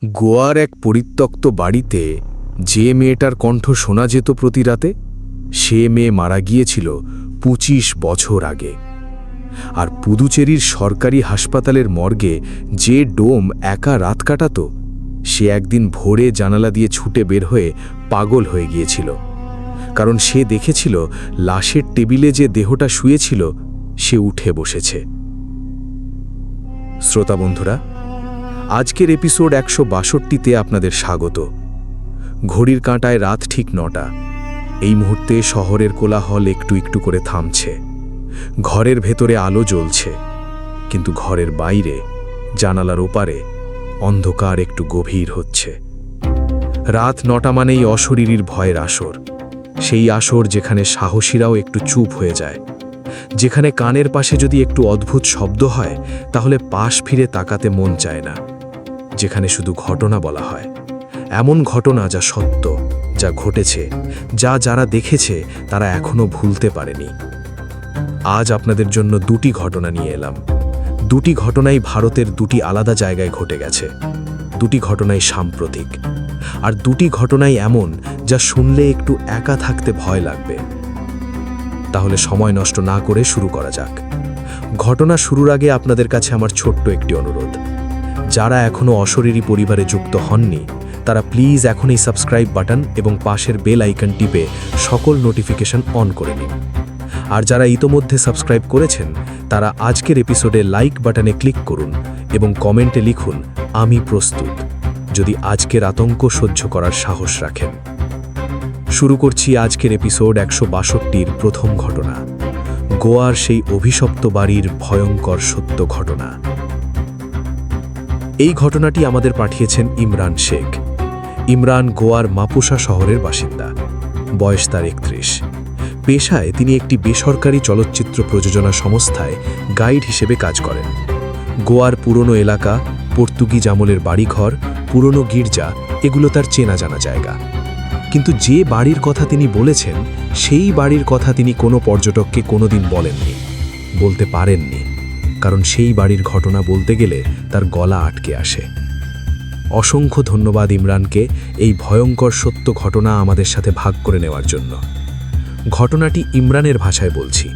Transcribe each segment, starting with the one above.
গোয়ার এক পরিত্যক্ত বাড়িতে যে মেয়েটার কণ্ঠ শোনা যেত প্রতি রাতে, সে মেয়ে মারা গিয়েছিল ২৫ বছর আগে। আর পুদুচেরির সরকারি হাসপাতালের মর্গে যে ডোম একা রাত কাটাত, সে একদিন ভোরে জানালা দিয়ে ছুটে বের হয়ে পাগল হয়ে গিয়েছিল। কারণ সে দেখেছিল লাশের টেবিলে যে দেহটা শুয়েছিল সে উঠে বসেছে। শ্রোতা বন্ধুরা, আজকের এপিসোড ১৬২তে আপনাদের স্বাগত। ঘড়ির কাঁটায় রাত ঠিক ৯টা। এই মুহূর্তে শহরের কোলাহল একটু একটু করে থামছে। ঘরের ভেতরে আলো জ্বলছে, কিন্তু ঘরের বাইরে জানালার ওপারে অন্ধকার একটু গভীর হচ্ছে। রাত ৯টা মানেই অশরীরীর ভয়ের আসর। সেই আসর যেখানে সাহসীরাও একটু চুপ হয়ে যায়, যেখানে কানের পাশে যদি একটু অদ্ভুত শব্দ হয় তাহলে পাশ ফিরে তাকাতে মন চায় না, যেখানে শুধু ঘটনা বলা হয়, এমন ঘটনা যা সত্য, যা ঘটেছে, যারা দেখেছে তারা এখনো ভুলতে পারেনি। আজ আপনাদের জন্য দুটি ঘটনা নিয়ে এলাম। দুটি ঘটনাই ভারতের দুটি আলাদা জায়গায় ঘটে গেছে। দুটি ঘটনাই সাম্প্রতিক, আর দুটি ঘটনাই এমন যা শুনলে একটু একা থাকতে ভয় লাগবে। তাহলে সময় নষ্ট না করে শুরু করা যাক। ঘটনা শুরুর আগে আপনাদের কাছে আমার ছোট্ট একটি অনুরোধ। যারা এখনও অশরীরী পরিবারে যুক্ত হননি, তারা প্লিজ এখন এই সাবস্ক্রাইব বাটন এবং পাশের বেল আইকন টিপে সকল নোটিফিকেশন অন করে নিন। আর যারা ইতোমধ্যে সাবস্ক্রাইব করেছেন, তারা আজকের এপিসোডে লাইক বাটনে ক্লিক করুন এবং কমেন্টে লিখুন, আমি প্রস্তুত, যদি আজকের আতঙ্ক সহ্য করার সাহস রাখেন। শুরু করছি আজকের এপিসোড ১৬২র প্রথম ঘটনা, গোয়ার সেই অভিশপ্ত বাড়ির ভয়ঙ্কর সত্য ঘটনা। এই ঘটনাটি আমাদের পাঠিয়েছেন ইমরান শেখ। ইমরান গোয়ার মাপুসা শহরের বাসিন্দা। বয়স তার ৩১। পেশায় তিনি একটি বেসরকারি চলচ্চিত্র প্রযোজনা সংস্থায় গাইড হিসেবে কাজ করেন। গোয়ার পুরনো এলাকা, পর্তুগিজ আমলের বাড়িঘর, পুরনো গির্জা, এগুলো তার চেনা জানা জায়গা। কিন্তু যে বাড়ির কথা তিনি বলেছেন, সেই বাড়ির কথা তিনি কোনো পর্যটককে কোনোদিন বলেননি, বলতে পারেননি, কারণ সেই বাড়ির ঘটনা বলতে গেলে তার গলা আটকে আসে। অসংখ্য ধন্যবাদ ইমরানকে এই ভয়ঙ্কর সত্য ঘটনা আমাদের সাথে ভাগ করে নেওয়ার জন্য। ঘটনাটি ইমরানের ভাষায় বলছি,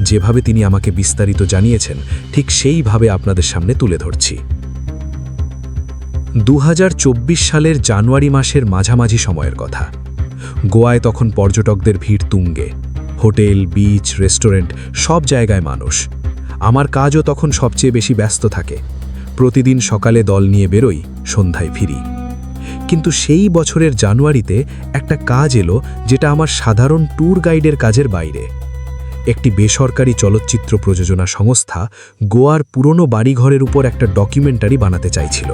যেভাবে তিনি আমাকে বিস্তারিত জানিয়েছেন ঠিক সেইভাবে আপনাদের সামনে তুলে ধরছি। ২০২৪ সালের জানুয়ারি মাসের মাঝামাঝি সময়ের কথা। গোয়ায় তখন পর্যটকদের ভিড় তুঙ্গে। হোটেল, বিচ, রেস্টুরেন্ট, সব জায়গায় মানুষ। আমার কাজও তখন সবচেয়ে বেশি ব্যস্ত থাকে। প্রতিদিন সকালে দল নিয়ে বেরোই, সন্ধ্যায় ফিরি। কিন্তু সেই বছরের জানুয়ারিতে একটা কাজ এলো যেটা আমার সাধারণ ট্যুর গাইডের কাজের বাইরে। একটি বেসরকারি চলচ্চিত্র প্রযোজনা সংস্থা গোয়ার পুরনো বাড়িঘরের উপর একটা ডকুমেন্টারি বানাতে চাইছিল।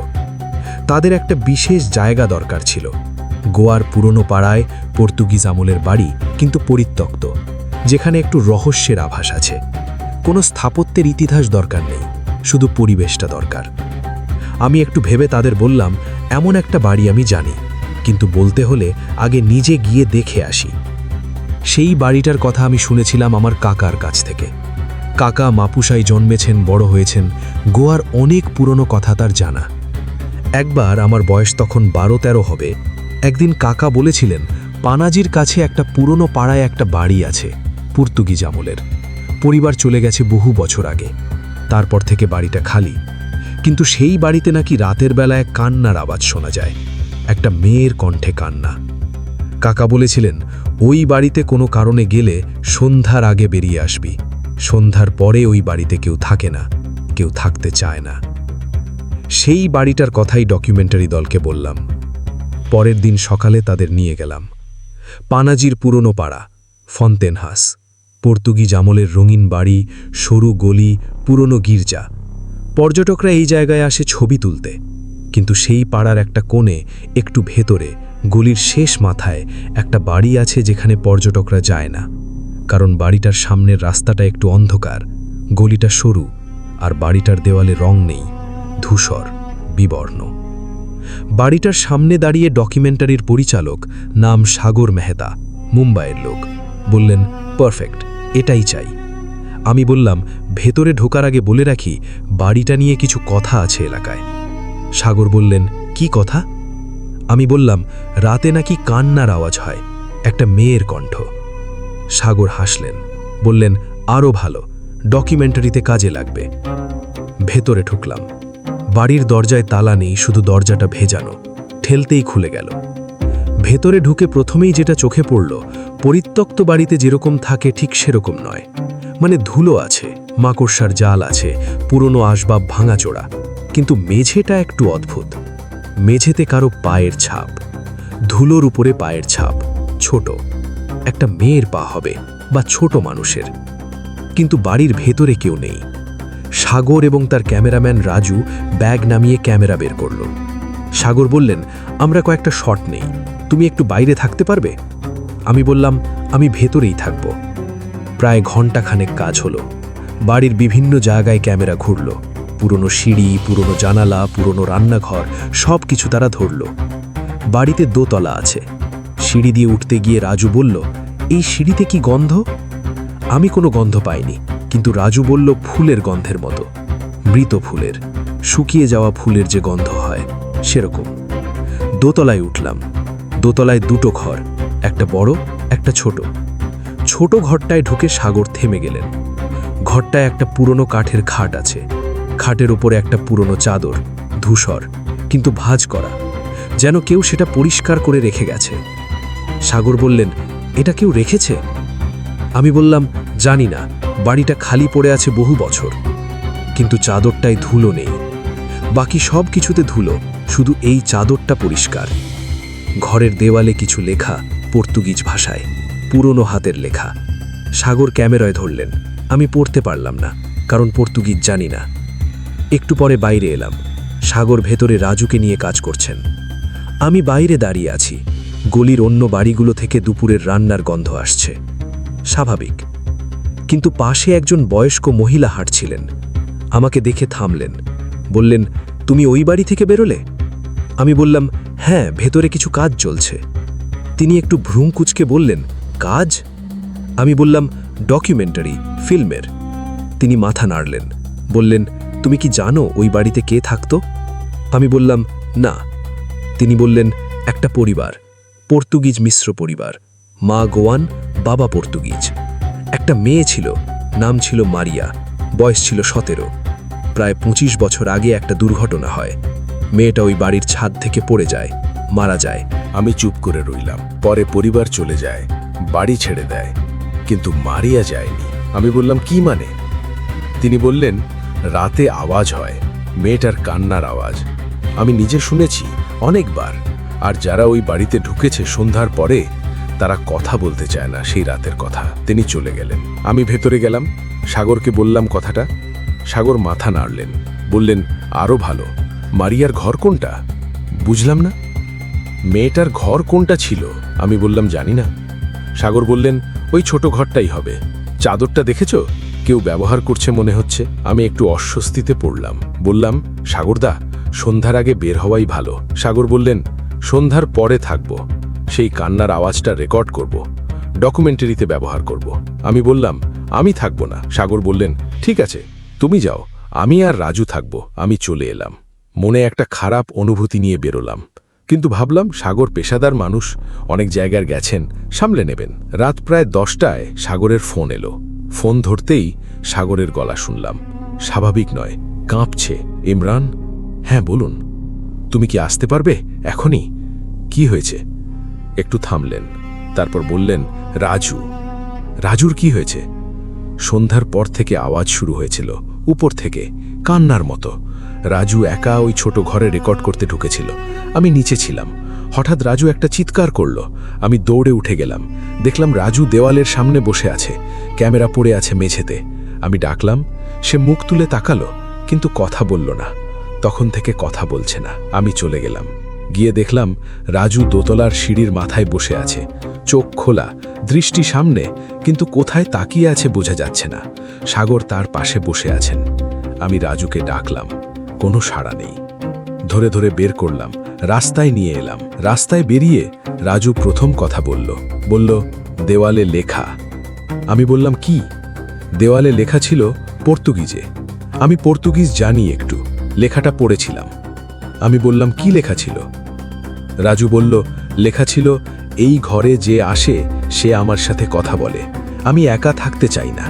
তাদের একটা বিশেষ জায়গা দরকার ছিল। গোয়ার পুরনো পাড়ায় পর্তুগিজ আমলের বাড়ি, কিন্তু পরিত্যক্ত, যেখানে একটু রহস্যের আভাস আছে। কোনো স্থাপত্যের ইতিহাস দরকার নেই, শুধু পরিবেশটা দরকার। আমি একটু ভেবে তাদের বললাম, এমন একটা বাড়ি আমি জানি, কিন্তু বলতে হলে আগে নিজে গিয়ে দেখে আসি। সেই বাড়িটার কথা আমি শুনেছিলাম আমার কাকার কাছ থেকে। কাকা মাপুসায় জন্মেছেন, বড় হয়েছেন, গোয়ার অনেক পুরনো কথা তার জানা। একবার, আমার বয়স তখন ১২-১৩ হবে, একদিন কাকা বলেছিলেন পানাজির কাছে একটা পুরনো পাড়ায় একটা বাড়ি আছে, পর্তুগিজ আমলের। পরিবার চলে গেছে বহু বছর আগে, তারপর থেকে বাড়িটা খালি। কিন্তু সেই বাড়িতে নাকি রাতের বেলায় কান্নার আওয়াজ শোনা যায়, একটা মেয়ের কণ্ঠে কান্না। কাকা বলেছিলেন ওই বাড়িতে কোনো কারণে গেলে সন্ধ্যার আগে বেরিয়ে আসবি। সন্ধ্যার পরে ওই বাড়িতে কেউ থাকে না, কেউ থাকতে চায় না। সেই বাড়িটার কথাই ডকুমেন্টারি দলকে বললাম। পরের দিন সকালে তাদের নিয়ে গেলাম। পানাজির পুরনো পাড়া, ফন্তেনহাস, পর্তুগিজ আমলের রঙিন বাড়ি, সরু গলি, পুরনো গির্জা। পর্যটকরা এই জায়গায় আসে ছবি তুলতে, কিন্তু সেই পাড়ার একটা কোণে, একটু ভেতরে, গলির শেষ মাথায় একটা বাড়ি আছে যেখানে পর্যটকরা যায় না। কারণ বাড়িটার সামনের রাস্তাটা একটু অন্ধকার, গলিটা সরু, আর বাড়িটার দেওয়ালে রং নেই, ধূসর, বিবর্ণ। বাড়িটার সামনে দাঁড়িয়ে ডকুমেন্টারির পরিচালক, নাম সাগর মেহতা, মুম্বাইয়ের লোক, বললেন পারফেক্ট, এটাই চাই। আমি বললাম ভেতরে ঢোকার আগে বলে রাখি, বাড়িটা নিয়ে কিছু কথা আছে এলাকায়। সাগর বললেন কি কথা? আমি বললাম, রাতে নাকি কান্নার আওয়াজ হয়, একটা মেয়ের কণ্ঠ। সাগর হাসলেন, বললেন, আরও ভালো, ডকুমেন্টারিতে কাজে লাগবে। ভেতরে ঢুকলাম। বাড়ির দরজায় তালা নেই, শুধু দরজাটা ভেজানো, ঠেলতেই খুলে গেল। ভেতরে ঢুকে প্রথমেই যেটা চোখে পড়ল, পরিত্যক্ত বাড়িতে যেরকম থাকে ঠিক সেরকম নয়। মানে ধুলো আছে, মাকড়সার জাল আছে, পুরনো আসবাব ভাঙাচোরা, কিন্তু মেঝেটা একটু অদ্ভুত। মেঝেতে কারো পায়ের ছাপ, ধুলোর উপরে পায়ের ছাপ, ছোট, একটা মেয়ের পা হবে বা ছোট মানুষের। কিন্তু বাড়ির ভেতরে কেউ নেই। সাগর এবং তার ক্যামেরাম্যান রাজু ব্যাগ নামিয়ে ক্যামেরা বের করল। সাগর বললেন, আমরা কয়েকটা শট নেই, তুমি একটু বাইরে থাকতে পারবে? আমি বললাম, আমি ভেতরেই থাকব। প্রায় ঘণ্টাখানেক কাজ হলো। বাড়ির বিভিন্ন জায়গায় ক্যামেরা ঘুরল, পুরনো সিঁড়ি, পুরনো জানালা, পুরনো রান্নাঘর, সব কিছু তারা ধরল। বাড়িতে দোতলা আছে। সিঁড়ি দিয়ে উঠতে গিয়ে রাজু বলল, এই সিঁড়িতে কি গন্ধ? আমি কোনো গন্ধ পাইনি, কিন্তু রাজু বলল, ফুলের গন্ধের মতো, মৃত ফুলের, শুকিয়ে যাওয়া ফুলের যে গন্ধ হয় সেরকম। দোতলায় উঠলাম। দোতলায় দুটো ঘর, একটা বড়, একটা ছোট। ছোট ঘরটায় ঢুকে সাগর থেমে গেলেন। ঘরটায় একটা পুরনো কাঠের খাট আছে, খাটের ওপরে একটা পুরনো চাদর, ধূসর কিন্তু ভাঁজ করা, যেন কেউ সেটা পরিষ্কার করে রেখে গেছে। সাগর বললেন, এটা কেউ রেখেছে? আমি বললাম, জানি না, বাড়িটা খালি পড়ে আছে বহু বছর। কিন্তু চাদরটায় ধুলো নেই, বাকি সব কিছুতে ধুলো, শুধু এই চাদরটা পরিষ্কার। ঘরের দেওয়ালে কিছু লেখা, পর্তুগিজ ভাষায়, পুরনো হাতের লেখা। সাগর ক্যামেরায় ধরলেন। আমি পড়তে পারলাম না, কারণ পর্তুগিজ জানি না। একটু পরে বাইরে এলাম। সাগর ভেতরে রাজুকে নিয়ে কাজ করছেন। আমি বাইরে দাঁড়িয়ে আছি। গলির অন্য বাড়িগুলো থেকে দুপুরের রান্নার গন্ধ আসছে, স্বাভাবিক। কিন্তু পাশে একজন বয়স্ক মহিলা হাঁটছিলেন। আমাকে দেখে থামলেন, বললেন, তুমি ওই বাড়ি থেকে বেরোলে? আমি বললাম, হ্যাঁ, ভেতরে কিছু কাজ চলছে। তিনি একটু ভ্রুম কুঁচকে বললেন, কাজ? আমি বললাম, ডকুমেন্টারি, ফিল্মের। তিনি মাথা নাড়লেন, বললেন, তুমি কি জানো ওই বাড়িতে কে থাকতো? আমি বললাম, না। তিনি বললেন, একটা পরিবার, পর্তুগিজ মিশ্র পরিবার, মা গোয়ান, বাবা পর্তুগিজ। একটা মেয়ে ছিল, নাম ছিল মারিয়া, বয়স ছিল 17। প্রায় 25 বছর আগে একটা দুর্ঘটনা হয়। মেয়েটা ওই বাড়ির ছাদ থেকে পড়ে যায়, মারা যায়। আমি চুপ করে রইলাম। পরে পরিবার চলে যায়, বাড়ি ছেড়ে দেয়, কিন্তু মারিয়া যায়নি। আমি বললাম, কি মানে? তিনি বললেন, রাতে আওয়াজ হয়, মেয়েটার কান্নার আওয়াজ। আমি নিজে শুনেছি অনেকবার। আর যারা ওই বাড়িতে ঢুকেছে সন্ধ্যার পরে, তারা কথা বলতে চায় না সেই রাতের কথা। তিনি চলে গেলেন। আমি ভেতরে গেলাম, সাগরকে বললাম কথাটা। সাগর মাথা নাড়লেন, বললেন, আরও ভালো। মারিয়ার ঘর কোনটা? বুঝলাম না। মেয়েটার ঘর কোনটা ছিল? আমি বললাম, জানি না। সাগর বললেন, ওই ছোট ঘরটাই হবে। চাদরটা দেখেছ? কেউ ব্যবহার করছে মনে হচ্ছে। আমি একটু অস্বস্তিতে পড়লাম। বললাম, সাগরদা, সন্ধ্যার আগে বের হওয়াই ভালো। সাগর বললেন, সন্ধ্যার পরে থাকব, সেই কান্নার আওয়াজটা রেকর্ড করব, ডকুমেন্টারিতে ব্যবহার করব। আমি বললাম, আমি থাকব না। সাগর বললেন, ঠিক আছে, তুমি যাও, আমি আর রাজু থাকব। আমি চলে এলাম। মনে একটা খারাপ অনুভূতি নিয়ে বেরোলাম, কিন্তু ভাবলাম সাগর পেশাদার মানুষ, অনেক জায়গায় গেছেন, সামলে নেবেন। রাত প্রায় 10টায় সাগরের ফোন এলো। ফোন ধরতেই সাগরের গলা শুনলাম, স্বাভাবিক নয়, কাঁপছে। ইমরান? হ্যাঁ, বলুন। তুমি কি আসতে পারবে এখনই? কি হয়েছে? একটু থামলেন, তারপর বললেন, রাজু। রাজুর কি হয়েছে? সন্ধ্যার পর থেকে আওয়াজ শুরু হয়েছিল, উপর থেকে, কান্নার মতো। রাজু একা ওই ছোট ঘরে রেকর্ড করতে ঢুকেছিল। আমি নিচে ছিলাম। হঠাৎ রাজু একটা চিৎকার করল। আমি দৌড়ে উঠে গেলাম। দেখলাম রাজু দেওয়ালের সামনে বসে আছে, ক্যামেরা পড়ে আছে মেঝেতে। আমি ডাকলাম, সে মুখ তুলে তাকালো, কিন্তু কথা বলল না। তখন থেকে কথা বলছে না। আমি চলে গেলাম। গিয়ে দেখলাম রাজু দোতলার সিঁড়ির মাথায় বসে আছে, চোখ খোলা, দৃষ্টি সামনে, কিন্তু কোথায় তাকিয়ে আছে বোঝা যাচ্ছে না। সাগর তার পাশে বসে আছেন। আমি রাজুকে ডাকলাম, কোনো সাড়া নেই। ধরে ধরে বের করলাম, রাস্তায় নিয়ে এলাম। রাস্তায় বেরিয়ে রাজু প্রথম কথা বলল, দেওয়ালে লেখা। আমি বললাম, কি? দেওয়ালে লেখা ছিল পর্তুগিজে। আমি পর্তুগিজ জানি একটু, লেখাটা পড়েছিলাম। আমি বললাম কি লেখা ছিল? রাজু বলল, লেখা ছিল, এই ঘরে যে আসে সে আমার সাথে কথা বলে, আমি একা থাকতে চাই না।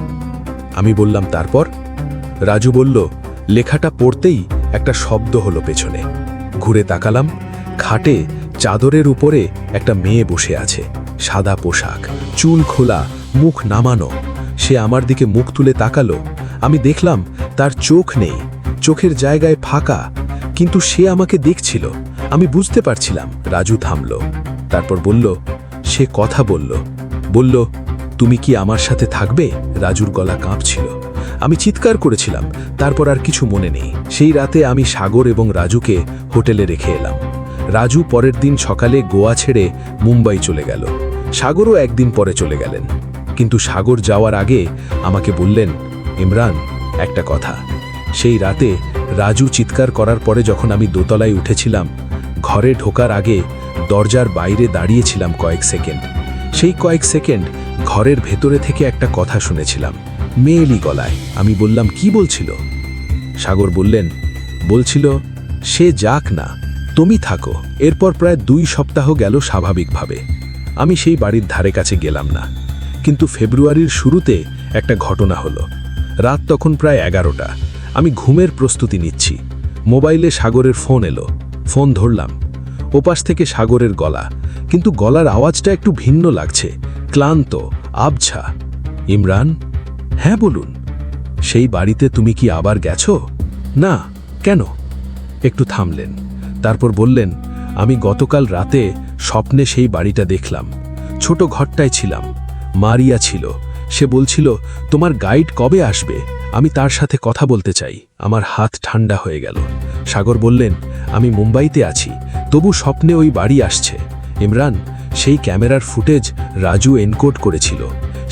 আমি বললাম তারপর? রাজু বলল, লেখাটা পড়তেই একটা শব্দ হলো পেছনে। ঘুরে তাকালাম, খাটে চাদরের উপরে একটা মেয়ে বসে আছে, সাদা পোশাক, চুল খোলা, মুখ নামানো। সে আমার দিকে মুখ তুলে তাকালো। আমি দেখলাম তার চোখ নেই, চোখের জায়গায় ফাঁকা, কিন্তু সে আমাকে দেখছিল। আমি বুঝতে পারছিলাম। রাজু থামল, তারপর বলল, সে কথা বলল, তুমি কি আমার সাথে থাকবে? রাজুর গলা কাঁপছিল। আমি চিৎকার করেছিলাম, তারপর আর কিছু মনে নেই। সেই রাতে আমি সাগর এবং রাজুকে হোটেলে রেখে এলাম। রাজু পরের দিন সকালে গোয়া ছেড়ে মুম্বাই চলে গেল। সাগরও একদিন পরে চলে গেলেন। কিন্তু সাগর যাওয়ার আগে আমাকে বললেন, ইমরান, একটা কথা। সেই রাতে রাজু চিৎকার করার পরে যখন আমি দোতলায় উঠেছিলাম, ঘরে ঢোকার আগে দরজার বাইরে দাঁড়িয়েছিলাম কয়েক সেকেন্ড। সেই কয়েক সেকেন্ড ঘরের ভেতরে থেকে একটা কথা শুনেছিলাম, মেয়েলি গলায়। আমি বললাম, কি বলছিল? সাগর বলছিল, সে যাক না, তুমি থাকো। এরপর প্রায় 2 সপ্তাহ গেল স্বাভাবিকভাবে। আমি সেই বাড়ির ধারে কাছে গেলাম না। কিন্তু ফেব্রুয়ারির শুরুতে একটা ঘটনা হলো। রাত তখন প্রায় 11টা। আমি ঘুমের প্রস্তুতি নিচ্ছি। মোবাইলে সাগরের ফোন এলো। ফোন ধরলাম। ওপাশ থেকে সাগরের গলা, কিন্তু গলার আওয়াজটা একটু ভিন্ন লাগছে, ক্লান্ত, আবছা। ইমরান? হ্যাঁ বলুন। সেই বাড়িতে তুমি কি আবার গেছো? না। কেন? একটু থামলেন, তারপর বললেন, আমি গতকাল রাতে স্বপ্নে সেই বাড়িটা দেখলাম। ছোট ঘরটায় ছিলাম, মারিয়া ছিল। সে বলছিল, তোমার গাইড কবে আসবে? আমি তার সাথে কথা বলতে চাই। আমার হাত ঠান্ডা হয়ে গেল। সাগর বললেন, আমি মুম্বাইতে আছি, তবু স্বপ্নে ওই বাড়ি আসছে। ইমরান, সেই ক্যামেরার ফুটেজ রাজু এনকোড করেছিল।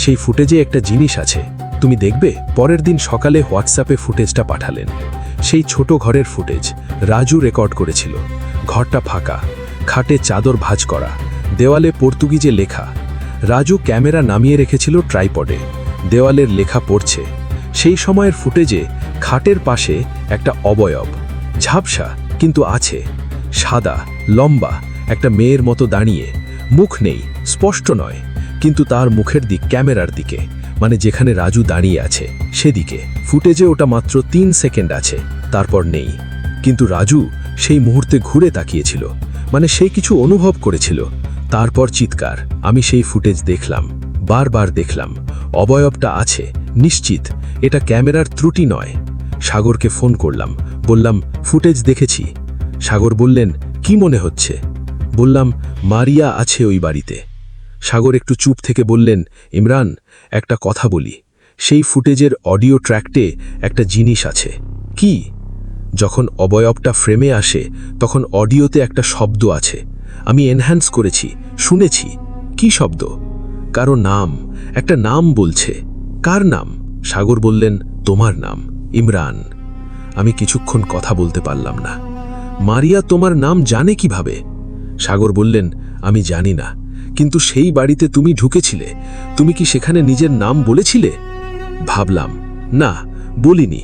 সেই ফুটেজে একটা জিনিস আছে, তুমি দেখবে। পরের দিন সকালে হোয়াটসঅ্যাপে ফুটেজটা পাঠালেন। সেই ছোট ঘরের ফুটেজ রাজু রেকর্ড করেছিল। ঘরটা ফাঁকা, খাটে চাদর ভাঁজ করা, দেওয়ালে পর্তুগিজে লেখা। রাজু ক্যামেরা নামিয়ে রেখেছিল ট্রাইপডে, দেওয়ালের লেখা পড়ছে। সেই সময়ের ফুটেজে খাটের পাশে একটা অবয়ব, ঝাপসা কিন্তু আছে, সাদা, লম্বা, একটা মেয়ের মতো দাঁড়িয়ে। মুখ নেই, স্পষ্ট নয়, কিন্তু তার মুখের দিক ক্যামেরার দিকে, মানে যেখানে রাজু দাঁড়িয়ে আছে সেদিকে। ফুটেজে ওটা মাত্র 3 সেকেন্ড আছে, তারপর নেই। কিন্তু রাজু সেই মুহূর্তে ঘুরে তাকিয়েছিল, মানে সে কিছু অনুভব করেছিল। তারপর চিৎকার। আমি সেই ফুটেজ দেখলাম, বারবার দেখলাম। অবয়বটা আছে, নিশ্চিত এটা ক্যামেরার ত্রুটি নয়। সাগরকে ফোন করলাম, বললাম, ফুটেজ দেখেছি। সাগর বললেন, কি মনে হচ্ছে? বললাম, মারিয়া আছে ওই বাড়িতে। সাগর একটু চুপ থেকে বললেন, ইমরান, একটা কথা বলি। সেই ফুটেজের অডিও ট্র্যাকটে একটা জিনিস আছে। কি? যখন অবয়বটা ফ্রেমে আসে তখন অডিওতে একটা শব্দ আছে। আমি এনহ্যান্স করেছি, শুনেছি। কি শব্দ? কারো নাম, একটা নাম বলছে। কার নাম? সাগর বললেন, তোমার নাম, ইমরান। আমি কিছুক্ষণ কথা বলতে পারলাম না। মারিয়া তোমার নাম জানে কিভাবে? সাগর বললেন, আমি জানি না, কিন্তু সেই বাড়িতে তুমি ঢুকেছিলে, তুমি কি সেখানে নিজের নাম বলেছিলে? ভাবলাম, না, বলিনি।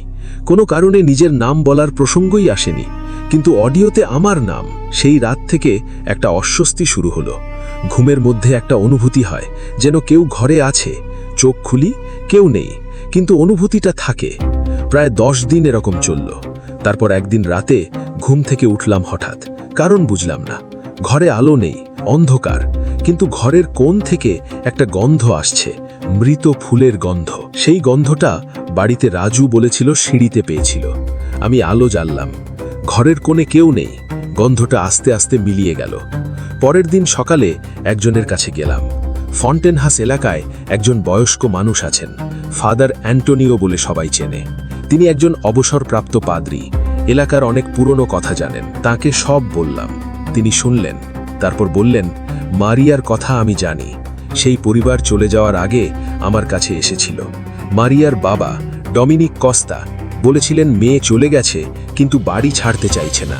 কোনো কারণে নিজের নাম বলার প্রসঙ্গই আসেনি, কিন্তু অডিওতে আমার নাম। সেই রাত থেকে একটা অস্বস্তি শুরু হলো। ঘুমের মধ্যে একটা অনুভূতি হয়, যেন কেউ ঘরে আছে। চোখ খুলি, কেউ নেই, কিন্তু অনুভূতিটা থাকে। প্রায় 10 দিন এরকম চলল। তারপর একদিন রাতে ঘুম থেকে উঠলাম হঠাৎ, কারণ বুঝলাম না। ঘরে আলো নেই, অন্ধকার, কিন্তু ঘরের কোণ থেকে একটা গন্ধ আসছে, মৃত ফুলের গন্ধ। সেই গন্ধটা বাড়িতে রাজু বলেছিল সিঁড়িতে পেয়েছিল। আমি আলো জ্বাললাম, ঘরের কোণে কেউ নেই। গন্ধটা আস্তে আস্তে মিলিয়ে গেল। পরের দিন সকালে একজনের কাছে গেলাম। ফন্টেনহাস এলাকায় একজন বয়স্ক মানুষ আছেন, ফাদার অ্যান্টোনিও বলে সবাই চেনে। তিনি একজন অবসরপ্রাপ্ত পাদ্রী, এলাকার অনেক পুরনো কথা জানেন। তাকে সব বললাম, তিনি শুনলেন। তারপর বললেন, মারিয়ার কথা আমি জানি। সেই পরিবার চলে যাওয়ার আগে আমার কাছে এসেছিল। মারিয়ার বাবা ডমিনিক কস্তা বলেছিলেন, মেয়ে চলে গেছে কিন্তু বাড়ি ছাড়তে চাইছে না।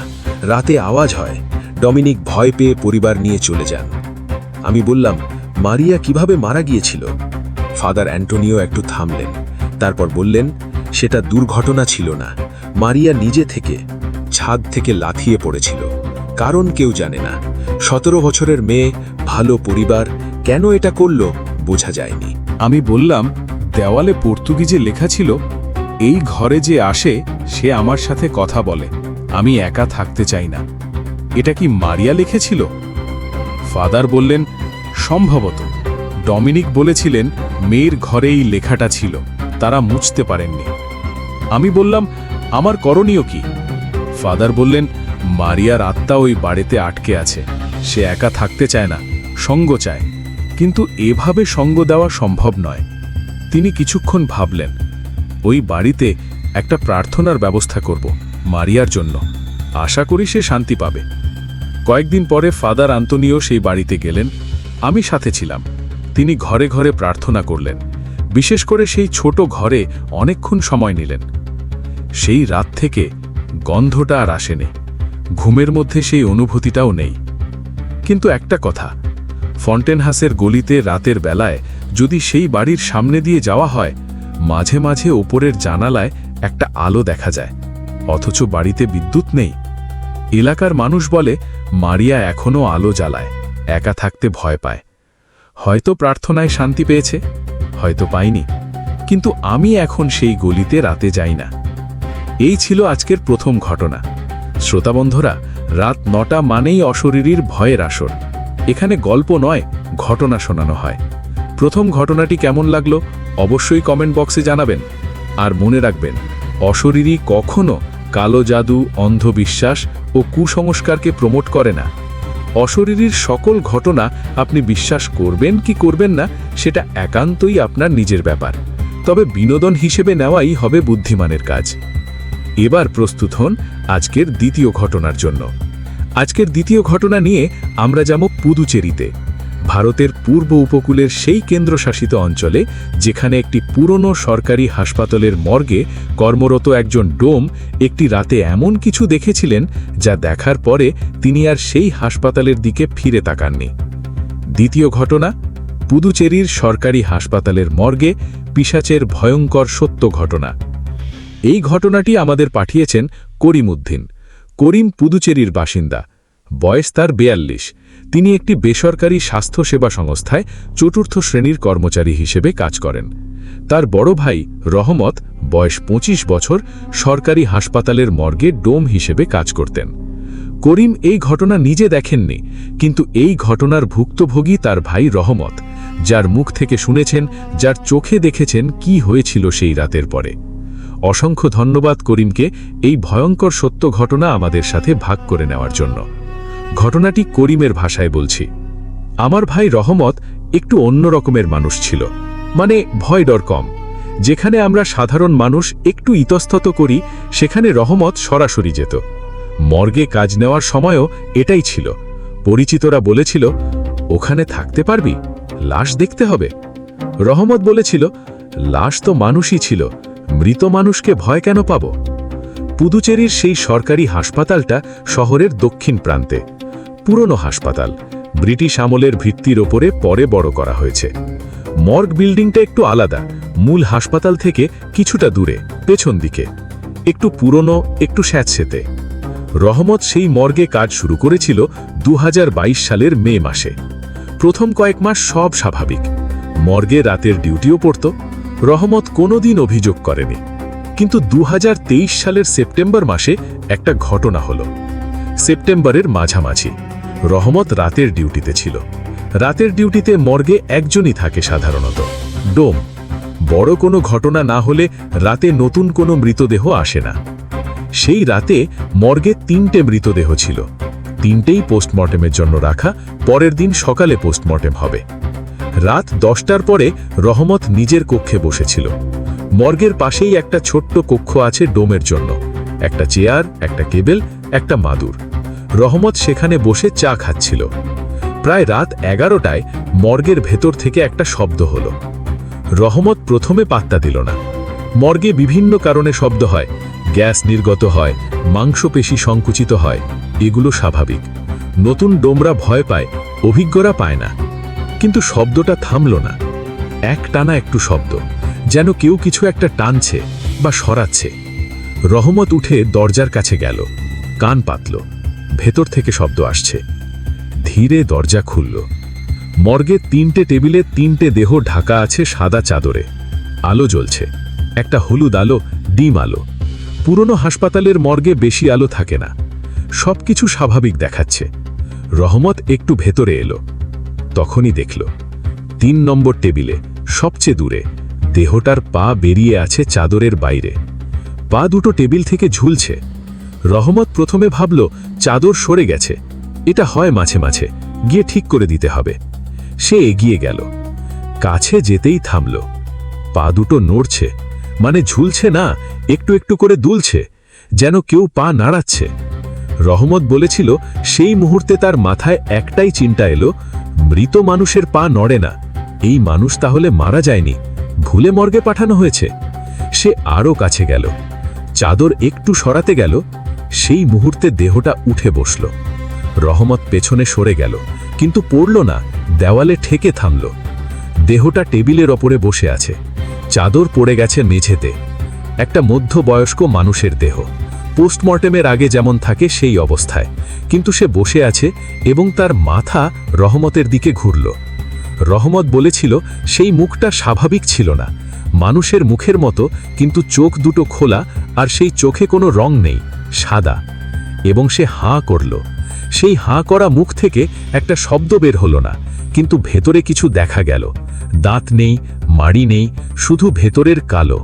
রাতে আওয়াজ হয়। ডমিনিক ভয় পেয়ে পরিবার নিয়ে চলে যান। আমি বললাম, মারিয়া কিভাবে মারা গিয়েছিল? ফাদার অ্যান্টোনিও একটু থামলেন, তারপর বললেন, সেটা দুর্ঘটনা ছিল না, মারিয়া নিজে থেকে ছাদ থেকে লাথিয়ে পড়েছিল। কারণ কেউ জানে না। 17 বছরের মেয়ে, ভালো পরিবার, কেন এটা করল বোঝা যায়নি। আমি বললাম, দেওয়ালে পর্তুগিজে লেখা ছিল, এই ঘরে যে আসে সে আমার সাথে কথা বলে, আমি একা থাকতে চাই না। এটা কি মারিয়া লিখেছিল? ফাদার বললেন, সম্ভবত। ডমিনিক বলেছিলেন মেয়ের ঘরে এই লেখাটা ছিল, তারা মুছতে পারেননি। আমি বললাম, আমার করণীয় কি? ফাদার বললেন, মারিয়ার আত্মা ওই বাড়িতে আটকে আছে, সে একা থাকতে চায় না, সঙ্গ চায়। কিন্তু এভাবে সঙ্গ দেওয়া সম্ভব নয়। তিনি কিছুক্ষণ ভাবলেন, ওই বাড়িতে একটা প্রার্থনার ব্যবস্থা করব মারিয়ার জন্য, আশা করি সে শান্তি পাবে। কয়েকদিন পরে ফাদার আন্তোনিও সেই বাড়িতে গেলেন, আমি সাথে ছিলাম। তিনি ঘরে ঘরে প্রার্থনা করলেন, বিশেষ করে সেই ছোট ঘরে অনেকক্ষণ সময় নিলেন। সেই রাত থেকে গন্ধটা আর আসেনি, ঘুমের মধ্যে সেই অনুভূতিটাও নেই। কিন্তু একটা কথা, ফন্টেনহাসের গলিতে রাতের বেলায় যদি সেই বাড়ির সামনে দিয়ে যাওয়া হয়, মাঝে মাঝে ওপরের জানালায় একটা আলো দেখা যায়, অথচ বাড়িতে বিদ্যুৎ নেই। এলাকার মানুষ বলে মারিয়া এখনও আলো জ্বালায়, একা থাকতে ভয় পায়। হয়তো প্রার্থনায় শান্তি পেয়েছে, হয়তো পাইনি, কিন্তু আমি এখন সেই গলিতে রাতে যাই না। এই ছিল আজকের প্রথম ঘটনা। শ্রোতাবন্ধুরা, রাত 9টা মানেই অশরীরীর ভয়ের আসর। এখানে গল্প নয়, ঘটনা শোনানো হয়। প্রথম ঘটনাটি কেমন লাগলো অবশ্যই কমেন্ট বক্সে জানাবেন। আর মনে রাখবেন, অশরীরী কখনো কালো জাদু, অন্ধবিশ্বাস ও কুসংস্কারকে প্রমোট করে না। অশরীরীর সকল ঘটনা আপনি বিশ্বাস করবেন কি করবেন না সেটা একান্তই আপনার নিজের ব্যাপার, তবে বিনোদন হিসেবে নেওয়াই হবে বুদ্ধিমানের কাজ। এবার প্রস্তুত হন আজকের দ্বিতীয় ঘটনার জন্য। আজকের দ্বিতীয় ঘটনা নিয়ে আমরা যাব পুদুচেরিতে, ভারতের পূর্ব উপকূলের সেই কেন্দ্রশাসিত অঞ্চলে যেখানে একটি পুরনো সরকারি হাসপাতালের মর্গে কর্মরত একজন ডোম একটি রাতে এমন কিছু দেখেছিলেন যা দেখার পরে তিনি আর সেই হাসপাতালের দিকে ফিরে তাকাননি। দ্বিতীয় ঘটনা, পুদুচেরির সরকারি হাসপাতালের মর্গে পিশাচের ভয়ঙ্কর সত্য ঘটনা। এই ঘটনাটি আমাদের পাঠিয়েছেন করিম উদ্দিন। করিম পুদুচেরির বাসিন্দা, বয়স তার 42। তিনি একটি বেসরকারি স্বাস্থ্যসেবা সংস্থায় চতুর্থ শ্রেণীর কর্মচারী হিসেবে কাজ করেন। তার বড় ভাই রহমত, বয়স 25 বছর, সরকারি হাসপাতালের মর্গে ডোম হিসেবে কাজ করতেন। করিম এই ঘটনা নিজে দেখেননি, কিন্তু এই ঘটনার ভুক্তভোগী তার ভাই রহমত, যার মুখ থেকে শুনেছেন, যার চোখে দেখেছেন কি হয়েছিল সেই রাতের পরে। অসংখ্য ধন্যবাদ করিমকে এই ভয়ঙ্কর সত্য ঘটনা আমাদের সাথে ভাগ করে নেওয়ার জন্য। ঘটনাটি করিমের ভাষায় বলছি। আমার ভাই রহমত একটু অন্য রকমের মানুষ ছিল, মানে ভয় ডর কম। যেখানে আমরা সাধারণ মানুষ একটু ইতস্তত করি, সেখানে রহমত সরাসরি যেত। মর্গে কাজ নেওয়ার সময়ও এটাই ছিল। পরিচিতরা বলেছিল, ওখানে থাকতে পারবি, লাশ দেখতে হবে। রহমত বলেছিল, লাশ তো মানুষই ছিল, মৃত মানুষকে ভয় কেন পাব? পুদুচেরির সেই সরকারি হাসপাতালটা শহরের দক্ষিণ প্রান্তে। পুরনো হাসপাতাল, ব্রিটিশ আমলের ভিত্তির ওপরে পরে বড় করা হয়েছে। মর্গ বিল্ডিংটা একটু আলাদা, মূল হাসপাতাল থেকে কিছুটা দূরে, পেছন দিকে, একটু পুরনো, একটু স্যাঁতসেঁতে। রহমত সেই মর্গে কাজ শুরু করেছিল 2022 সালের মে মাসে। প্রথম কয়েক মাস সব স্বাভাবিক, মর্গে রাতের ডিউটিও পড়ত। রহমত কোনোদিন অভিযোগ করেনি। কিন্তু 2023 সালের সেপ্টেম্বর মাসে একটা ঘটনা হলো। সেপ্টেম্বরের মাঝামাঝি রহমত রাতের ডিউটিতে ছিল। রাতের ডিউটিতে মর্গে একজনই থাকে সাধারণত, ডোম। বড় কোনো ঘটনা না হলে রাতে নতুন কোনো মৃতদেহ আসে না। সেই রাতে মর্গে 3টে মৃতদেহ ছিল। 3টেই পোস্টমর্টেমের জন্য রাখা, পরের দিন সকালে পোস্টমর্টেম হবে। রাত 10টার পরে রহমত নিজের কক্ষে বসেছিল। মর্গের পাশেই একটা ছোট্ট কক্ষ আছে ডোমের জন্য, একটা চেয়ার, একটা কেবেল, একটা মাদুর। রহমত সেখানে বসে চা খাচ্ছিল। প্রায় রাত 11টায় মর্গের ভেতর থেকে একটা শব্দ হলো। রহমত প্রথমে পাত্তা দিল না। মর্গে বিভিন্ন কারণে শব্দ হয়, গ্যাস নির্গত হয়, মাংসপেশি সংকুচিত হয়, এগুলো স্বাভাবিক। নতুন ডোমরা ভয় পায়, অভিজ্ঞরা পায় না। কিন্তু শব্দটা থামল না, একটানা একটু শব্দ, যেন কেউ কিছু একটা টানছে বা সরাচ্ছে। রহমত উঠে দরজার কাছে গেল। কান পাতল, ভেতর থেকে শব্দ আসছে। ধীরে দরজা খুলল। মর্গে 3টে টেবিলে 3টে দেহ ঢাকা আছে সাদা চাদরে। আলো জ্বলছে, একটা হলুদ আলো, ডিম আলো। পুরনো হাসপাতালের মর্গে বেশি আলো থাকে না, সবকিছু স্বাভাবিক দেখাচ্ছে। রহমত একটু ভেতরে এলো, তখনই দেখল 3 নম্বর টেবিলে সবচেয়ে দূরে দেহটার পা বেরিয়ে আছে চাদরের বাইরে। পা দুটো টেবিল থেকে ঝুলছে। রহমত প্রথমে ভাবল চাদর সরে গেছে, এটা হয় মাঝে মাঝে, গিয়ে ঠিক করে দিতে হবে। সে এগিয়ে গেল, কাছে যেতেই থামল। পা দুটো নড়ছে, মানে ঝুলছে না, একটু একটু করে দুলছে, যেন কেউ পা নাড়াচ্ছে। রহমত বলেছিল সেই মুহূর্তে তার মাথায় একটাই চিন্তা এলো, মৃত মানুষের পা নড়ে না, এই মানুষ তাহলে মারা যায়নি, ভুলে মর্গে পাঠানো হয়েছে। সে আরও কাছে গেল, চাদর একটু সরাতে গেল, সেই মুহূর্তে দেহটা উঠে বসল। রহমত পেছনে সরে গেল, কিন্তু পড়ল না, দেওয়ালে ঠেকে থামল। দেহটা টেবিলের ওপরে বসে আছে, চাদর পড়ে গেছে মেঝেতে। একটা মধ্যবয়স্ক মানুষের দেহ, পোস্টমর্টেমের আগে যেমন থাকে সেই অবস্থায়, কিন্তু সে বসে আছে এবং তার মাথা রহমতের দিকে ঘুরল। রহমত বলেছিল সেই মুখটা স্বাভাবিক ছিল না, মানুষের মুখের মতো, কিন্তু চোখ দুটো খোলা, আর সেই চোখে কোনো রং নেই, সাদা। এবং সে হাঁ করল। সেই হাঁ করা মুখ থেকে একটা শব্দ বের হলো না, কিন্তু ভেতরে কিছু দেখা গেল। দাঁত নেই, মাড়ি নেই, শুধু ভেতরের কালো।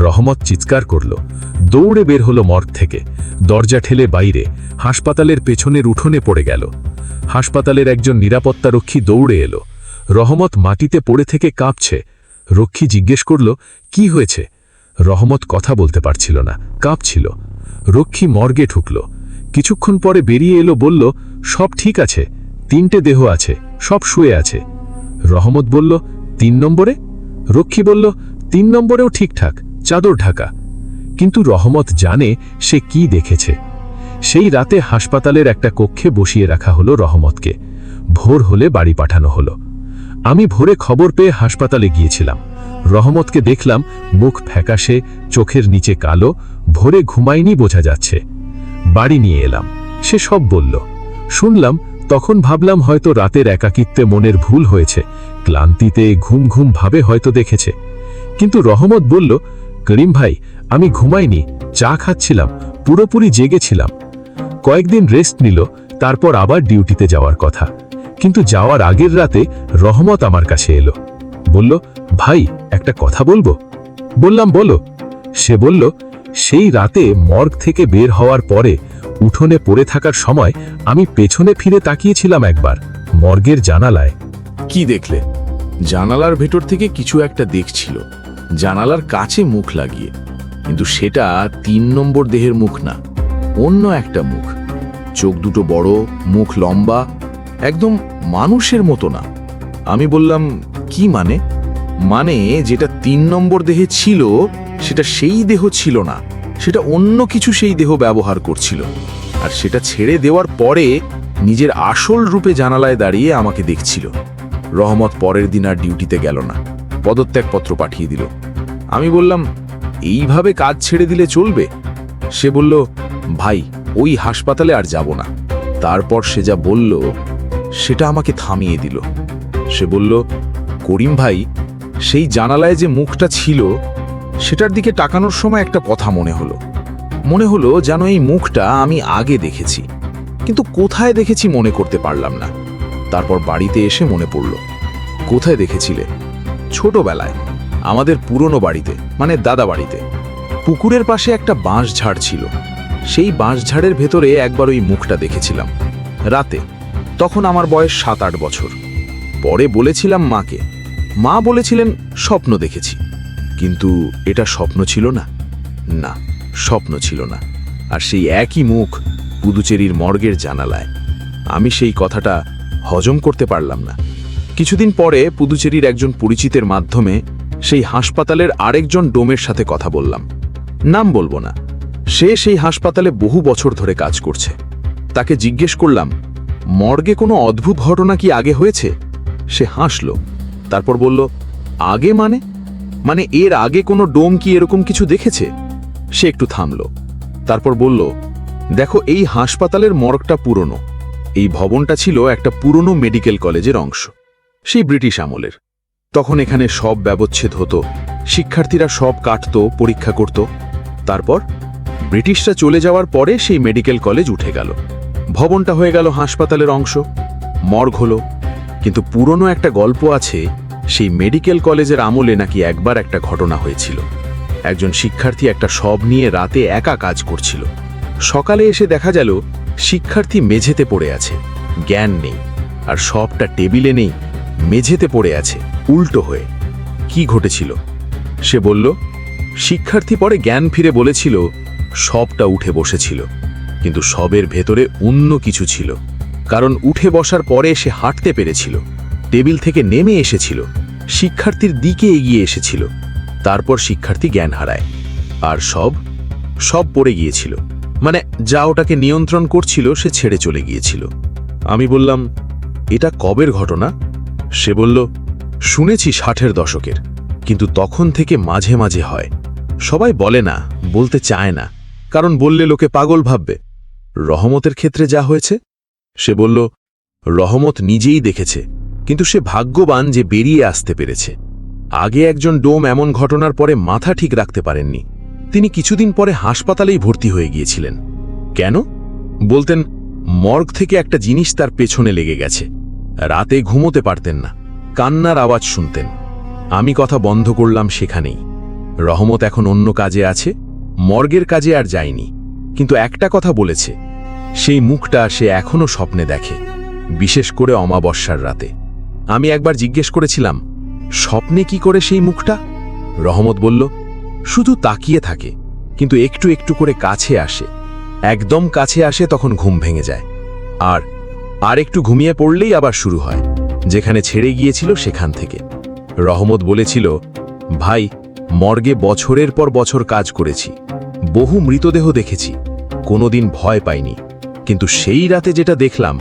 রহমত চিৎকার করল, দৌড়ে বের হলো মর্গ থেকে, দরজা ঠেলে বাইরে, হাসপাতালের পেছনের উঠোনে পড়ে গেল। হাসপাতালের একজন নিরাপত্তারক্ষী দৌড়ে এলো। রহমত মাটিতে পড়ে থেকে কাঁপছে। রক্ষী জিজ্ঞেস করল, কি হয়েছে? রহমত কথা বলতে পারছিল না, কাঁপছিল। রক্ষী মর্গে ঢুকল, কিছুক্ষণ পরে বেরিয়ে এলো, বলল, সব ঠিক আছে, 3টে দেহ আছে, সব শুয়ে আছে। রহমত বলল, 3 নম্বরে? রক্ষী বলল, 3 নম্বরেও ঠিকঠাক, চাদর ঢাকা। কিন্তু রহমত জানে সে কি দেখেছে। সেই রাতে হাসপাতালের একটা কক্ষে বসিয়ে রাখা হলো রহমতকে। ভোর হলে বাড়ি পাঠানো হলো। আমি ভোরে খবর পেয়ে হাসপাতালে গিয়েছিলাম। রহমতকে দেখলাম, মুখ ফ্যাকাশে, চোখের নিচে কালো, ভোরে ঘুমায়নি বোঝা যাচ্ছে। বাড়ি নিয়ে এলাম, সে সব বলল। শুনলাম, তখন ভাবলাম হয়তো রাতের একাকিত্বে মনের ভুল হয়েছে, ক্লান্তিতে ঘুম ঘুম ভাবে হয়তো দেখেছে। কিন্তু রহমত বলল, করিম ভাই, আমি ঘুমাইনি, চা খাচ্ছিলাম, পুরোপুরি জেগেছিলাম। কয়েকদিন রেস্ট নিল, তারপর আবার ডিউটিতে যাওয়ার কথা। কিন্তু যাওয়ার আগের রাতে রহমত আমার কাছে এলো, বলল, ভাই একটা কথা বলবো? বললাম, বলো। সে বলল, সেই রাতে মর্গ থেকে বের হওয়ার পরে উঠোনে পড়ে থাকার সময় আমি পেছনে ফিরে তাকিয়েছিলাম একবার, মর্গের জানালায়। কি দেখলে? জানালার ভেতর থেকে কিছু একটা দেখছিল, জানালার কাছে মুখ লাগিয়ে, কিন্তু সেটা 3 নম্বর দেহের মুখ না, অন্য একটা মুখ। চোখ দুটো বড়, মুখ লম্বা, একদম মানুষের মতো না। আমি বললাম, কি মানে? মানে যেটা 3 নম্বর দেহে ছিল সেটা সেই দেহ ছিল না, সেটা অন্য কিছু সেই দেহ ব্যবহার করছিল। আর সেটা ছেড়ে দেওয়ার পরে নিজের আসল রূপে জানালায় দাঁড়িয়ে আমাকে দেখছিল। রহমত পরের দিন আর ডিউটিতে গেল না, পদত্যাগপত্র পাঠিয়ে দিল। আমি বললাম, এইভাবে কাজ ছেড়ে দিলে চলবে? সে বলল, ভাই ওই হাসপাতালে আর যাব না। তারপর সে যা বলল সেটা আমাকে থামিয়ে দিল। সে বলল, করিম ভাই, সেই জানালায় যে মুখটা ছিল সেটার দিকে তাকানোর সময় একটা কথা মনে হলো যেন এই মুখটা আমি আগে দেখেছি, কিন্তু কোথায় দেখেছি মনে করতে পারলাম না। তারপর বাড়িতে এসে মনে পড়ল। কোথায় দেখেছিলে? ছোটবেলায় আমাদের পুরনো বাড়িতে, মানে দাদা বাড়িতে, পুকুরের পাশে একটা বাঁশ ঝাড় ছিল। সেই বাঁশ ঝাড়ের ভেতরে একবার ওই মুখটা দেখেছিলাম রাতে। তখন আমার বয়স 7-8 বছর। পরে বলেছিলাম মাকে, মা বলেছিলেন স্বপ্ন দেখেছি। কিন্তু এটা স্বপ্ন ছিল না, না স্বপ্ন ছিল না। আর সেই একই মুখ পুদুচেরির মর্গের জানালায়। আমি সেই কথাটা হজম করতে পারলাম না। কিছুদিন পরে পুদুচেরির একজন পরিচিতের মাধ্যমে সেই হাসপাতালের আরেকজন ডোমের সাথে কথা বললাম। নাম বলবো না। সে সেই হাসপাতালে বহু বছর ধরে কাজ করছে। তাকে জিজ্ঞেস করলাম, মর্গে কোনো অদ্ভুত ঘটনা কি আগে হয়েছে? সে হাসল, তারপর বলল, আগে মানে এর আগে কোনো ডোম কি এরকম কিছু দেখেছে? সে একটু থামল, তারপর বলল, দেখো, এই হাসপাতালের মর্গটা পুরনো। এই ভবনটা ছিল একটা পুরনো মেডিকেল কলেজের অংশ, সেই ব্রিটিশ আমলের। তখন এখানে সব ব্যবচ্ছেদ হতো, শিক্ষার্থীরা সব কাটত, পরীক্ষা করত। তারপর ব্রিটিশরা চলে যাওয়ার পরে সেই মেডিকেল কলেজ উঠে গেল, ভবনটা হয়ে গেল হাসপাতালের অংশ, মর্গ হলো। কিন্তু পুরনো একটা গল্প আছে, সেই মেডিকেল কলেজের আমলে নাকি একবার একটা ঘটনা হয়েছিল। একজন শিক্ষার্থী একটা শব নিয়ে রাতে একা কাজ করছিল। সকালে এসে দেখা গেল শিক্ষার্থী মেঝেতে পড়ে আছে, জ্ঞান নেই, আর শবটা টেবিলে নেই, মেঝেতে পড়ে আছে উল্টো হয়ে। কি ঘটেছিল? সে বলল, শিক্ষার্থী পরে জ্ঞান ফিরে বলেছিল শবটা উঠে বসেছিল, কিন্তু শবের ভেতরে অন্য কিছু ছিল। কারণ উঠে বসার পরে সে হাঁটতে পেরেছিল, টেবিল থেকে নেমে এসেছিল, শিক্ষার্থীর দিকে এগিয়ে এসেছিল। তারপর শিক্ষার্থী জ্ঞান হারায়, আর সব পড়ে গিয়েছিল। মানে যা ওটাকে নিয়ন্ত্রণ করছিল সে ছেড়ে চলে গিয়েছিল। আমি বললাম, এটা কবের ঘটনা? সে বলল, শুনেছি 60-এর দশকের, কিন্তু তখন থেকে মাঝে মাঝে হয়। সবাই বলে না, বলতে চায় না, কারণ বললে লোকে পাগল ভাববে। রহমতের ক্ষেত্রে যা হয়েছে? সে বলল, রহমত নিজেই দেখেছে, কিন্তু সে ভাগ্যবান যে বেরিয়ে আসতে পেরেছে। আগে একজন ডোম এমন ঘটনার পরে মাথা ঠিক রাখতে পারেননি। তিনি কিছুদিন পরে হাসপাতালেই ভর্তি হয়ে গিয়েছিলেন। কেন? বলতেন, মর্গ থেকে একটা জিনিস তার পেছনে লেগে গেছে। রাতে ঘুমোতে পারতেন না, কান্নার আওয়াজ শুনতেন। আমি কথা বন্ধ করলাম সেখানেই। রহমত এখন অন্য কাজে আছে, মর্গের কাজে আর যায়নি। কিন্তু একটা কথা বলেছে, সেই মুখটা সে এখনো স্বপ্নে দেখে, বিশেষ করে অমাবস্যার রাতে। আমি একবার জিজ্ঞেস করেছিলাম, স্বপ্নে কি করে সেই মুখটা? রহমত বলল, শুধু তাকিয়ে থাকে, কিন্তু একটু একটু করে কাছে আসে। একদম কাছে আসে তখন ঘুম ভেঙে যায়, আর একটু ঘুমিয়ে পড়লেই আবার শুরু হয়, যেখানে ছেড়ে গিয়েছিল সেখান থেকে। রহমত বলেছিল, ভাই, মর্গে বছরের পর বছর কাজ করেছি, বহু মৃতদেহ দেখেছি, কোনোদিন ভয় পাইনি। কিন্তু সেই রাতে যেটা দেখলাম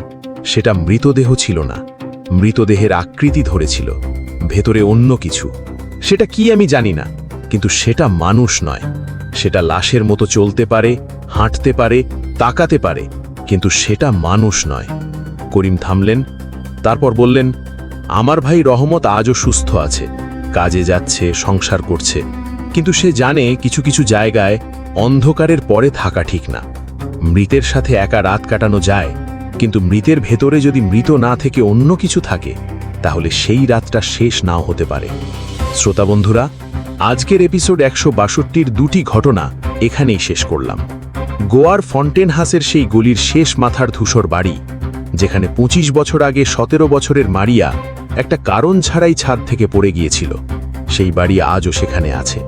সেটা মৃতদেহ ছিল না, মৃতদেহের আকৃতি ধরেছিল, ভেতরে অন্য কিছু। সেটা কি আমি জানি না, কিন্তু সেটা মানুষ নয়। সেটা লাশের মতো চলতে পারে, হাঁটতে পারে, তাকাতে পারে, কিন্তু সেটা মানুষ নয়। করিম থামলেন, তারপর বললেন, আমার ভাই রহমত আজও সুস্থ আছে, কাজে যাচ্ছে, সংসার করছে। কিন্তু সে জানে কিছু কিছু জায়গায় অন্ধকারের পরে থাকা ঠিক না। মৃতের সাথে একা রাত কাটানো যায়, কিন্তু মৃতের ভেতরে যদি মৃত না থেকে অন্য কিছু থাকে, তাহলে সেই রাতটা শেষ নাও হতে পারে। শ্রোতা বন্ধুরা, আজকের এপিসোড 162-র দুটি ঘটনা এখানেই শেষ করলাম। গোয়ার ফন্টেন হাসের সেই গলির শেষ মাথার ধূসর বাড়ি, যেখানে 25 বছর আগে 17 বছরের মারিয়া একটা কারণ ছাড়াই ছাদ থেকে পড়ে গিয়েছিল, সেই বাড়ি আজও সেখানে আছে।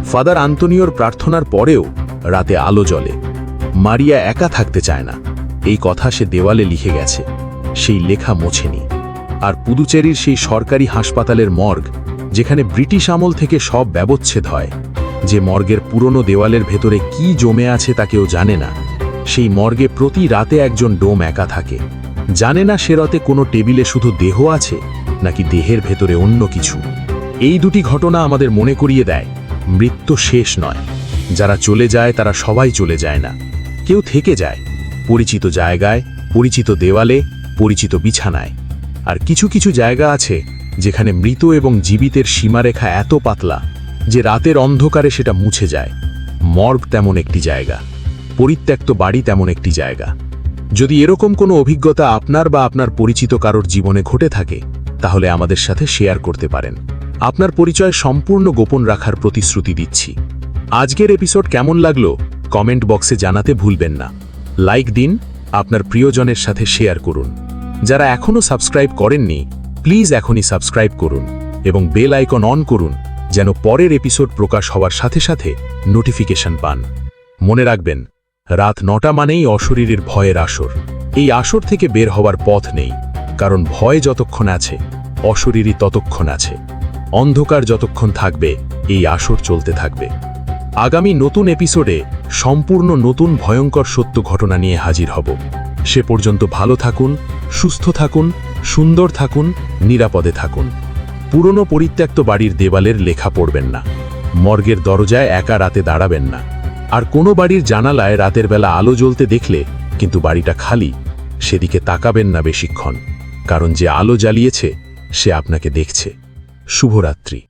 ফাদার আন্তোনিওর প্রার্থনার পরেও রাতে আলো জ্বলে। মারিয়া একা থাকতে চায় না, এই কথা সে দেওয়ালে লিখে গেছে, সেই লেখা মোছেনি। আর পুদুচেরির সেই সরকারি হাসপাতালের মর্গ, যেখানে ব্রিটিশ আমল থেকে সব ব্যবচ্ছেদ হয়, যে মর্গের পুরনো দেওয়ালের ভেতরে কি জমে আছে তা কেউ জানে না, সেই মর্গে প্রতি রাতে একজন ডোম একা থাকে। জানে না সে রাতে কোনো টেবিলে শুধু দেহ আছে নাকি দেহের ভেতরে অন্য কিছু। এই দুটি ঘটনা আমাদের মনে করিয়ে দেয়, মৃত্যু শেষ নয়। যারা চলে যায় তারা সবাই চলে যায় না, কেউ থেকে যায় পরিচিত জায়গায়, পরিচিত দেওয়ালে, পরিচিত বিছানায়। আর কিছু কিছু জায়গা আছে যেখানে মৃত এবং জীবিতের সীমারেখা এত পাতলা যে রাতের অন্ধকারে সেটা মুছে যায়। মর্গ তেমন একটি জায়গা, পরিত্যক্ত বাড়ি তেমন একটি জায়গা। যদি এরকম কোনো অভিজ্ঞতা আপনার বা আপনার পরিচিত কারোর জীবনে ঘটে থাকে, তাহলে আমাদের সাথে শেয়ার করতে পারেন। আপনার পরিচয় সম্পূর্ণ গোপন রাখার প্রতিশ্রুতি দিচ্ছি। আজকের এপিসোড কেমন লাগলো কমেন্ট বক্সে জানাতে ভুলবেন না। লাইক দিন, আপনার প্রিয়জনের সাথে শেয়ার করুন। যারা এখনও সাবস্ক্রাইব করেননি, প্লিজ এখনই সাবস্ক্রাইব করুন এবং বেল আইকন অন করুন, যেন পরের এপিসোড প্রকাশ হওয়ার সাথে সাথে নোটিফিকেশন পান। মনে রাখবেন, রাত 9টা মানেই অশরীরের ভয়ের আসর। এই আসর থেকে বের হওয়ার পথ নেই, কারণ ভয় যতক্ষণ আছে, অশরীরই ততক্ষণ আছে। অন্ধকার যতক্ষণ থাকবে, এই আসর চলতে থাকবে। আগামী নতুন এপিসোডে সম্পূর্ণ নতুন ভয়ঙ্কর সত্য ঘটনা নিয়ে হাজির হব। সে পর্যন্ত ভালো থাকুন, সুস্থ থাকুন, সুন্দর থাকুন, নিরাপদে থাকুন। পুরনো পরিত্যক্ত বাড়ির দেওয়ালের লেখা পড়বেন না, মর্গের দরজায় একা রাতে দাঁড়াবেন না। আর কোনো বাড়ির জানালায় রাতের বেলা আলো জ্বলতে দেখলে কিন্তু বাড়িটা খালি, সেদিকে তাকাবেন না বেশিক্ষণ, কারণ যে আলো জ্বালিয়েছে সে আপনাকে দেখছে। শুভরাত্রি।